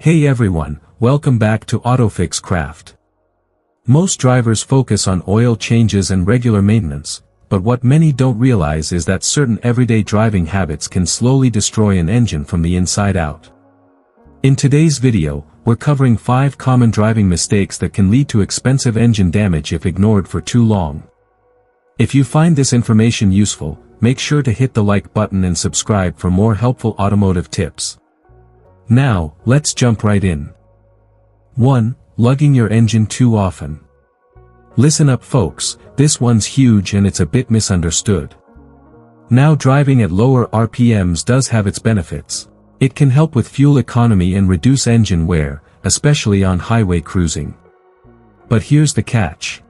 Hey everyone, welcome back to AutoFix Craft. Most drivers focus on oil changes and regular maintenance, but what many don't realize is that certain everyday driving habits can slowly destroy an engine from the inside out. In today's video, we're covering 5 common driving mistakes that can lead to expensive engine damage if ignored for too long. If you find this information useful, make sure to hit the like button and subscribe for more helpful automotive tips. Now, let's jump right in. 1. Lugging your engine too often. Listen up folks, this one's huge and it's a bit misunderstood. Now driving at lower RPMs does have its benefits. It can help with fuel economy and reduce engine wear, especially on highway cruising. But here's the catch.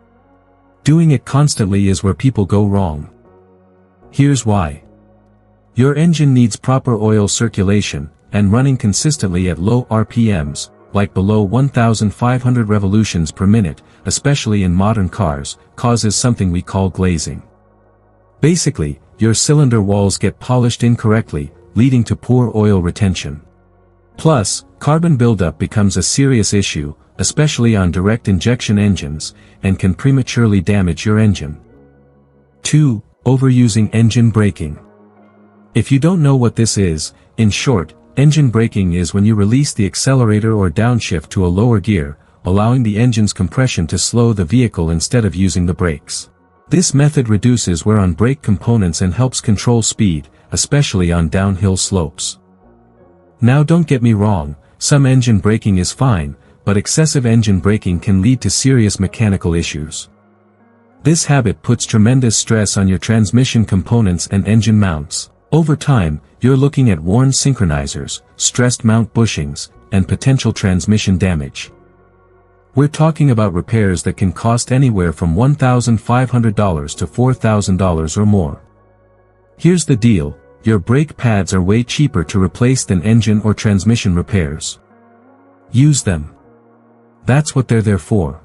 Doing it constantly is where people go wrong. Here's why. Your engine needs proper oil circulation, and running consistently at low RPMs, like below 1,500 revolutions per minute, especially in modern cars, causes something we call glazing. Basically, your cylinder walls get polished incorrectly, leading to poor oil retention. Plus, carbon buildup becomes a serious issue, especially on direct injection engines, and can prematurely damage your engine. 2. Overusing engine braking. If you don't know what this is, in short, engine braking is when you release the accelerator or downshift to a lower gear, allowing the engine's compression to slow the vehicle instead of using the brakes. This method reduces wear on brake components and helps control speed, especially on downhill slopes. Now don't get me wrong, some engine braking is fine, but excessive engine braking can lead to serious mechanical issues. This habit puts tremendous stress on your transmission components and engine mounts. Over time, you're looking at worn synchronizers, stressed mount bushings, and potential transmission damage. We're talking about repairs that can cost anywhere from $1,500 to $4,000 or more. Here's the deal, your brake pads are way cheaper to replace than engine or transmission repairs. Use them. That's what they're there for.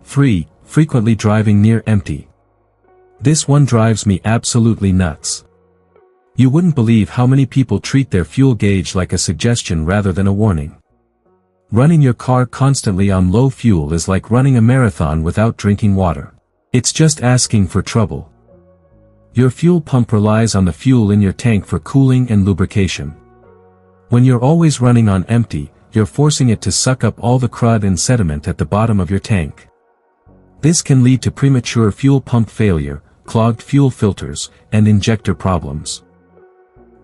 3. Frequently driving near empty. This one drives me absolutely nuts. You wouldn't believe how many people treat their fuel gauge like a suggestion rather than a warning. Running your car constantly on low fuel is like running a marathon without drinking water. It's just asking for trouble. Your fuel pump relies on the fuel in your tank for cooling and lubrication. When you're always running on empty, you're forcing it to suck up all the crud and sediment at the bottom of your tank. This can lead to premature fuel pump failure, clogged fuel filters, and injector problems.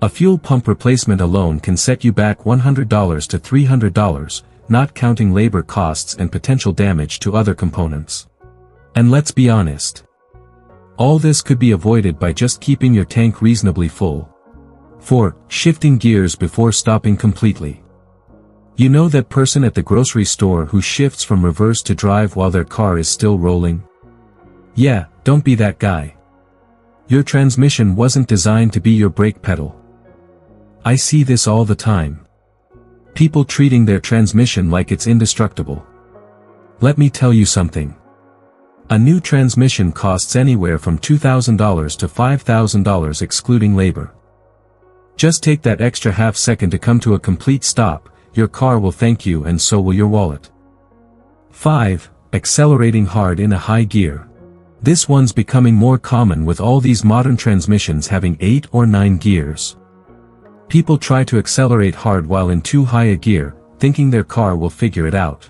A fuel pump replacement alone can set you back $100 to $300, not counting labor costs and potential damage to other components. And let's be honest. All this could be avoided by just keeping your tank reasonably full. 4. Shifting gears before stopping completely. You know that person at the grocery store who shifts from reverse to drive while their car is still rolling? Yeah, don't be that guy. Your transmission wasn't designed to be your brake pedal. I see this all the time. People treating their transmission like it's indestructible. Let me tell you something. A new transmission costs anywhere from $2,000 to $5,000 excluding labor. Just take that extra half second to come to a complete stop, your car will thank you and so will your wallet. 5. Accelerating hard in a high gear. This one's becoming more common with all these modern transmissions having 8 or 9 gears. People try to accelerate hard while in too high a gear, thinking their car will figure it out.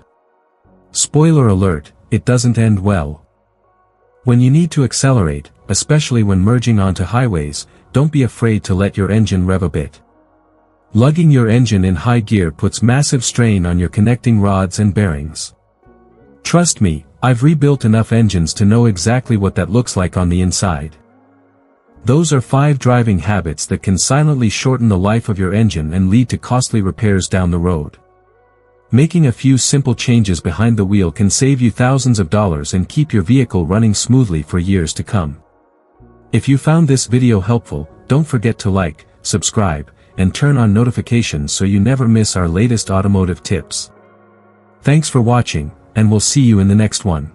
Spoiler alert, it doesn't end well. When you need to accelerate, especially when merging onto highways, don't be afraid to let your engine rev a bit. Lugging your engine in high gear puts massive strain on your connecting rods and bearings. Trust me, I've rebuilt enough engines to know exactly what that looks like on the inside. Those are 5 driving habits that can silently shorten the life of your engine and lead to costly repairs down the road. Making a few simple changes behind the wheel can save you thousands of dollars and keep your vehicle running smoothly for years to come. If you found this video helpful, don't forget to like, subscribe, and turn on notifications so you never miss our latest automotive tips. Thanks for watching, and we'll see you in the next one.